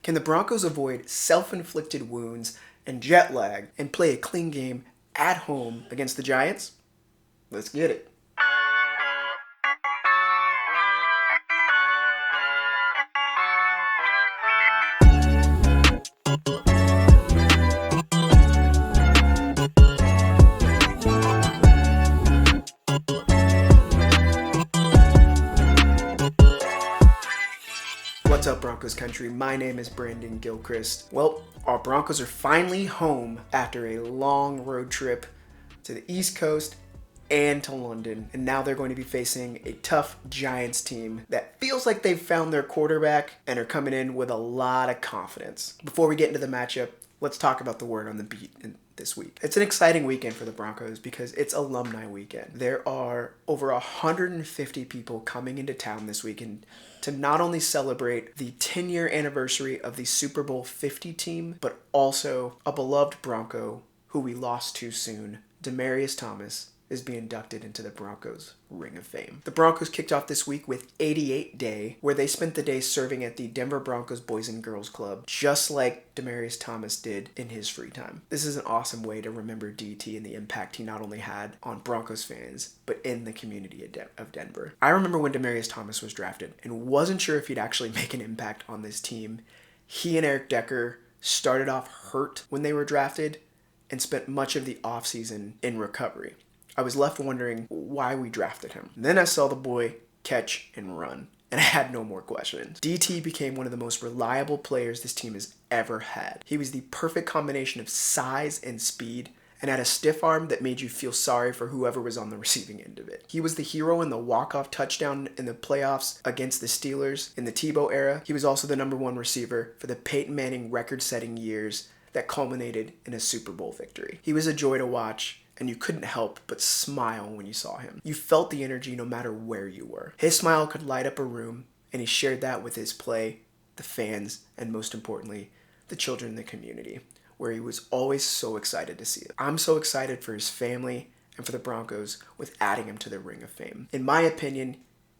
Can the Broncos avoid self-inflicted wounds and jet lag and play a clean game at home against the Giants? Let's get it. What's up, Broncos country? My name is Brandon Gilchrist. Well, our Broncos are finally home after a long road trip to the East Coast and to London, and now they're going to be facing a tough Giants team that feels like they've found their quarterback and are coming in with a lot of confidence. Before we get into the matchup, let's talk about the word on the beat this week. It's an exciting weekend for the Broncos because it's Alumni Weekend. There are over 150 people coming into town this weekend to not only celebrate the 10-year anniversary of the Super Bowl 50 team, but also a beloved Bronco who we lost too soon. Demaryius Thomas is being inducted into the Broncos Ring of Fame. The Broncos kicked off this week with 88 Day, where they spent the day serving at the Denver Broncos Boys and Girls Club, just like Demaryius Thomas did in his free time. This is an awesome way to remember DT and the impact he not only had on Broncos fans, but in the community of Denver. I remember when Demaryius Thomas was drafted and wasn't sure if he'd actually make an impact on this team. He and Eric Decker started off hurt when they were drafted and spent much of the offseason in recovery. I was left wondering why we drafted him. Then I saw the boy catch and run, and I had no more questions. DT became one of the most reliable players this team has ever had. He was the perfect combination of size and speed, and had a stiff arm that made you feel sorry for whoever was on the receiving end of it. He was the hero in the walk-off touchdown in the playoffs against the Steelers in the Tebow era. He was also the #1 receiver for the Peyton Manning record-setting years that culminated in a Super Bowl victory. He was a joy to watch, and you couldn't help but smile when you saw him. You felt the energy no matter where you were. His smile could light up a room, and he shared that with his play, the fans, and most importantly, the children in the community, where he was always so excited to see it. I'm so excited for his family and for the Broncos with adding him to the Ring of Fame. In my opinion,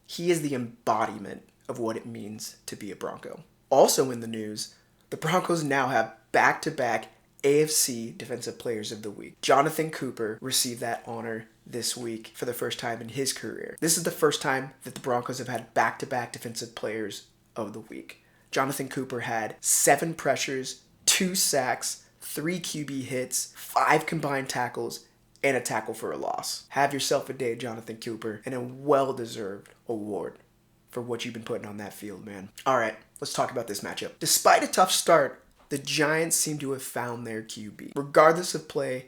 he is the embodiment of what it means to be a Bronco. Also in the news, the Broncos now have back-to-back AFC Defensive Players of the Week. Jonathan Cooper received that honor this week for the first time in his career. This is the first time that the Broncos have had back-to-back Defensive Players of the Week. Jonathan Cooper had 7 pressures, 2 sacks, 3 QB hits, 5 combined tackles, and a tackle for a loss. Have yourself a day, Jonathan Cooper, and a well-deserved award for what you've been putting on that field, man. All right, let's talk about this matchup. Despite a tough start, the Giants seem to have found their QB. Regardless of play,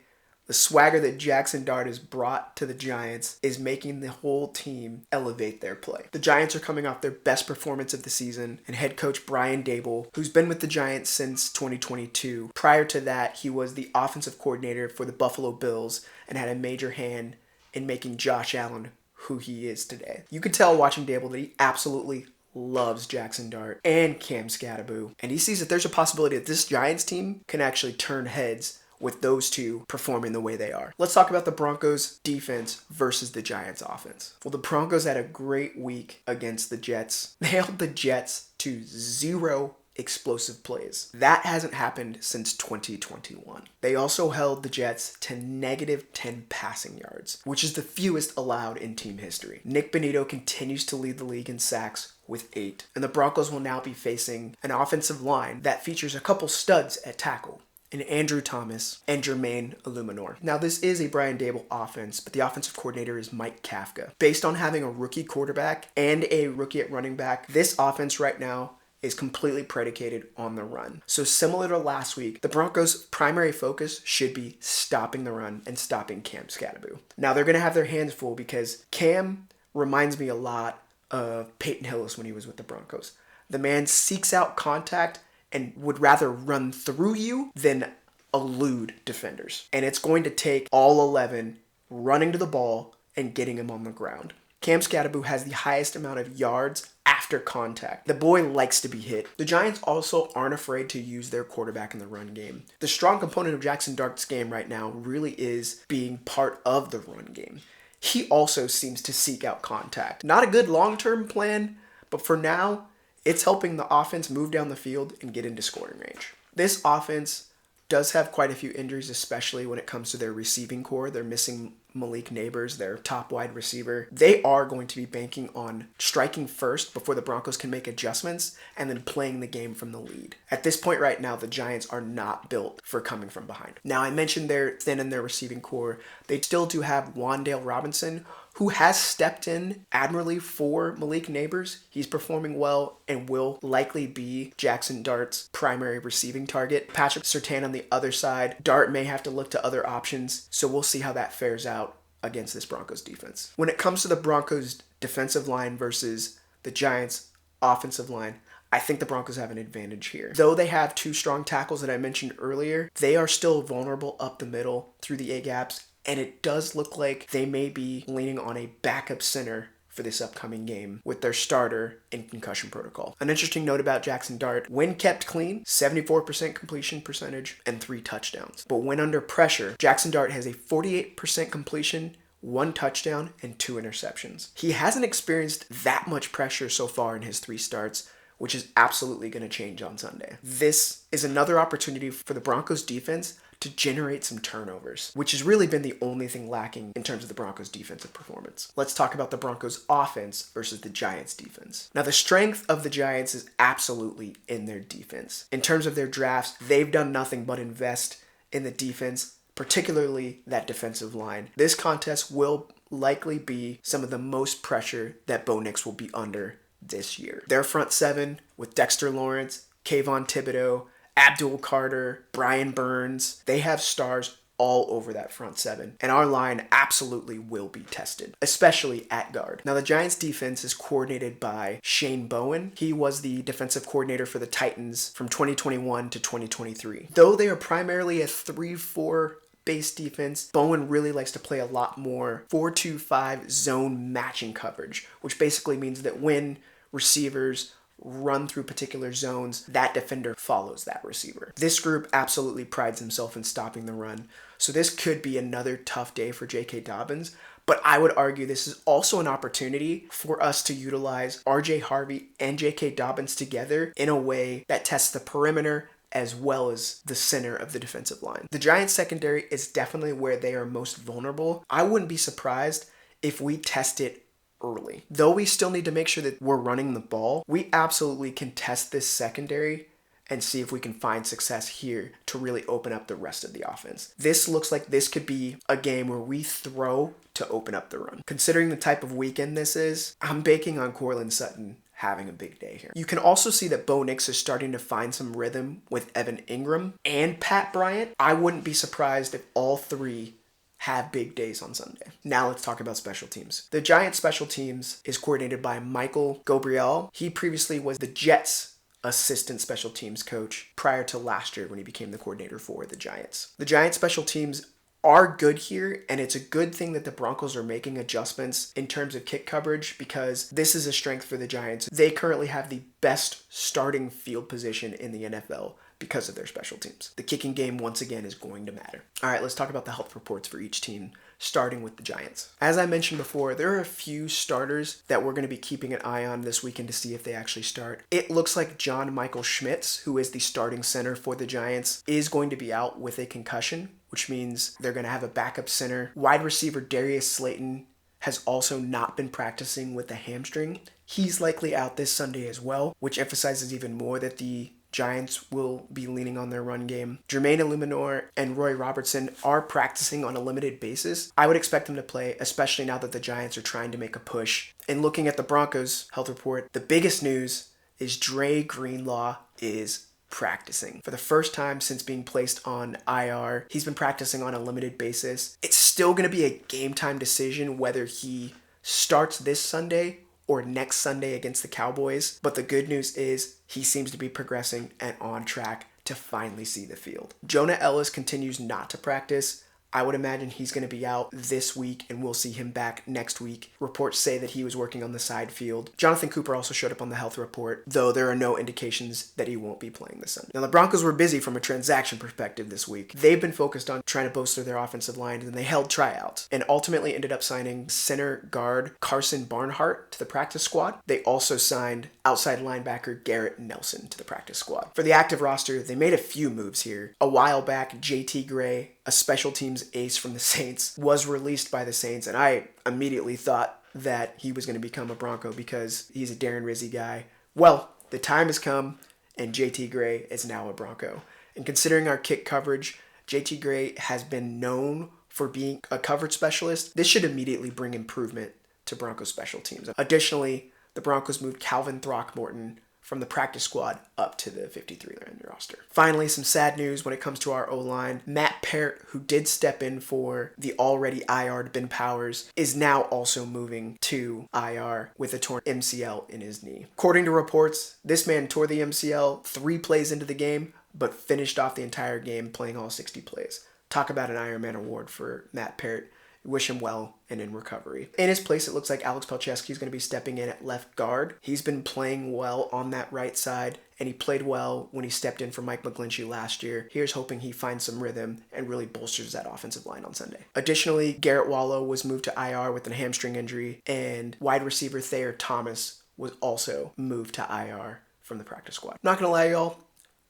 the swagger that Jackson Dart has brought to the Giants is making the whole team elevate their play. The Giants are coming off their best performance of the season, and head coach Brian Daboll, who's been with the Giants since 2022. Prior to that, he was the offensive coordinator for the Buffalo Bills and had a major hand in making Josh Allen who he is today. You could tell watching Daboll that he absolutely loves Jackson Dart and Cam Scatterboo, and he sees that there's a possibility that this Giants team can actually turn heads with those two performing the way they are. Let's talk about the Broncos defense versus the Giants offense. Well, the Broncos had a great week against the Jets. They held the Jets to 0 explosive plays. That hasn't happened since 2021. They also held the Jets to -10 passing yards, which is the fewest allowed in team history. Nick Bonito continues to lead the league in sacks with 8, and the Broncos will now be facing an offensive line that features a couple studs at tackle in Andrew Thomas and Jermaine Illuminor. Now, this is a Brian Daboll offense, but the offensive coordinator is Mike Kafka. Based on having a rookie quarterback and a rookie at running back, this offense right now is completely predicated on the run. So similar to last week, the Broncos' primary focus should be stopping the run and stopping Cam Scatterboo. Now, they're going to have their hands full because Cam reminds me a lot of Peyton Hillis when he was with the Broncos. The man seeks out contact and would rather run through you than elude defenders. And it's going to take all 11 running to the ball and getting him on the ground. Cam Scatterboo has the highest amount of yards after contact. The boy likes to be hit. The Giants also aren't afraid to use their quarterback in the run game. The strong component of Jackson Dart's game right now really is being part of the run game. He also seems to seek out contact. Not a good long-term plan, but for now, It's helping the offense move down the field and get into scoring range. This offense does have quite a few injuries, especially when it comes to their receiving core. They're missing Malik Neighbors, their top wide receiver. They are going to be banking on striking first before the Broncos can make adjustments and then playing the game from the lead. At this point right now, the Giants are not built for coming from behind. Now, I mentioned they're thin in their receiving core. They still do have Wan'Dale Robinson, who has stepped in admirably for Malik Neighbors. He's performing well and will likely be Jackson Dart's primary receiving target. Patrick Surtain on the other side. Dart may have to look to other options, so we'll see how that fares out against this Broncos defense. When it comes to the Broncos defensive line versus the Giants offensive line, I think the Broncos have an advantage here. Though they have two strong tackles that I mentioned earlier, they are still vulnerable up the middle through the A-gaps, and it does look like they may be leaning on a backup center for this upcoming game with their starter in concussion protocol. An interesting note about Jackson Dart: when kept clean, 74% completion percentage and 3 touchdowns. But when under pressure, Jackson Dart has a 48% completion, 1 touchdown, and 2 interceptions. He hasn't experienced that much pressure so far in his 3 starts, which is absolutely going to change on Sunday. This is another opportunity for the Broncos defense to generate some turnovers, which has really been the only thing lacking in terms of the Broncos' defensive performance. Let's talk about the Broncos' offense versus the Giants' defense. Now, the strength of the Giants is absolutely in their defense. In terms of their drafts, they've done nothing but invest in the defense, particularly that defensive line. This contest will likely be some of the most pressure that Bo Nix will be under this year. Their front 7 with Dexter Lawrence, Kayvon Thibodeau, Abdul Carter, Brian Burns, they have stars all over that front 7. And our line absolutely will be tested, especially at guard. Now, the Giants defense is coordinated by Shane Bowen. He was the defensive coordinator for the Titans from 2021 to 2023. Though they are primarily a 3-4 base defense, Bowen really likes to play a lot more 4-2-5 zone matching coverage, which basically means that when receivers run through particular zones, that defender follows that receiver. This group absolutely prides himself in stopping the run, so this could be another tough day for J.K. Dobbins, but I would argue this is also an opportunity for us to utilize R.J. Harvey and J.K. Dobbins together in a way that tests the perimeter as well as the center of the defensive line. The Giants secondary is definitely where they are most vulnerable. I wouldn't be surprised if we test it early. Though we still need to make sure that we're running the ball, we absolutely can test this secondary and see if we can find success here to really open up the rest of the offense. This looks like this could be a game where we throw to open up the run. Considering the type of weekend this is, I'm banking on Courtland Sutton having a big day here. You can also see that Bo Nix is starting to find some rhythm with Evan Ingram and Pat Bryant. I wouldn't be surprised if all 3 have big days on Sunday. Now let's talk about special teams. The Giants special teams is coordinated by Michael Gabriel. He previously was the Jets assistant special teams coach prior to last year when he became the coordinator for the Giants. The Giants special teams are good here, and it's a good thing that the Broncos are making adjustments in terms of kick coverage because this is a strength for the Giants. They currently have the best starting field position in the NFL because of their special teams. The kicking game, once again, is going to matter. All right, let's talk about the health reports for each team, starting with the Giants. As I mentioned before, there are a few starters that we're going to be keeping an eye on this weekend to see if they actually start. It looks like John Michael Schmitz, who is the starting center for the Giants, is going to be out with a concussion, which means they're going to have a backup center. Wide receiver Darius Slayton has also not been practicing with a hamstring. He's likely out this Sunday as well, which emphasizes even more that the Giants will be leaning on their run game. Jermaine Illuminor and Roy Robertson are practicing on a limited basis. I would expect them to play, especially now that the Giants are trying to make a push. And looking at the Broncos health report, the biggest news is Dre Greenlaw is practicing. For the first time since being placed on IR, he's been practicing on a limited basis. It's still going to be a game time decision whether he starts this Sunday or next Sunday against the Cowboys, but the good news is he seems to be progressing and on track to finally see the field. Jonah Ellis continues not to practice. I would imagine he's going to be out this week and we'll see him back next week. Reports say that he was working on the side field. Jonathan Cooper also showed up on the health report, though there are no indications that he won't be playing this Sunday. Now, the Broncos were busy from a transaction perspective this week. They've been focused on trying to bolster their offensive line, and they held tryouts and ultimately ended up signing center guard Carson Barnhart to the practice squad. They also signed outside linebacker Garrett Nelson to the practice squad. For the active roster, they made a few moves here. A while back, JT Gray, a special teams ace from the Saints, was released by the Saints, and I immediately thought that he was going to become a Bronco because he's a Darren Rizzi guy. Well, the time has come, and JT Gray is now a Bronco. And considering our kick coverage, JT Gray has been known for being a coverage specialist. This should immediately bring improvement to Broncos special teams. Additionally, the Broncos moved Calvin Throckmorton from the practice squad up to the 53-man roster. Finally, some sad news when it comes to our O-line. Matt Parrott, who did step in for the already IR'd Ben Powers, is now also moving to IR with a torn MCL in his knee. According to reports, this man tore the MCL 3 plays into the game, but finished off the entire game playing all 60 plays. Talk about an Iron Man award for Matt Parrott. Wish him well and in recovery. In his place, it looks like Alex Palczewski is going to be stepping in at left guard. He's been playing well on that right side, and he played well when he stepped in for Mike McGlinchey last year. Here's hoping he finds some rhythm and really bolsters that offensive line on Sunday. Additionally, Garrett Wallow was moved to IR with a hamstring injury, and wide receiver Thayer Thomas was also moved to IR from the practice squad. Not going to lie, y'all,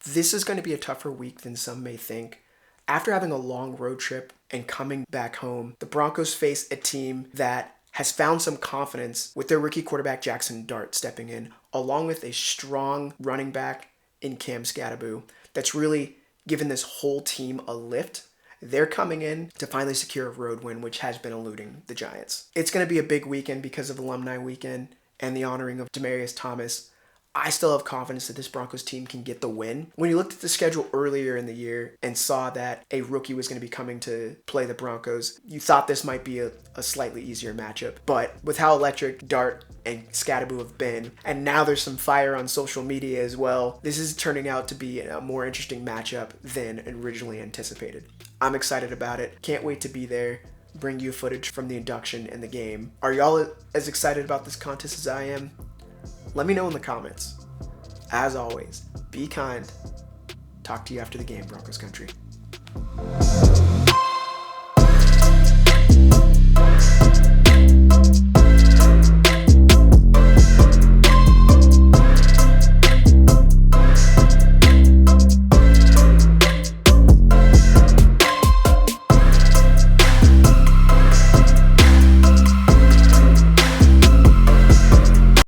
this is going to be a tougher week than some may think. After having a long road trip and coming back home, the Broncos face a team that has found some confidence with their rookie quarterback Jackson Dart stepping in, along with a strong running back in Cam Scadaboo that's really given this whole team a lift. They're coming in to finally secure a road win, which has been eluding the Giants. It's going to be a big weekend because of Alumni Weekend and the honoring of Demaryius Thomas. I still have confidence that this Broncos team can get the win. When you looked at the schedule earlier in the year and saw that a rookie was going to be coming to play the Broncos, you thought this might be a slightly easier matchup. But with how electric Dart and Scadaboo have been, and now there's some fire on social media as well, this is turning out to be a more interesting matchup than originally anticipated. I'm excited about it. Can't wait to be there. Bring you footage from the induction and the game. Are y'all as excited about this contest as I am? Let me know in the comments. As always, be kind. Talk to you after the game, Broncos country.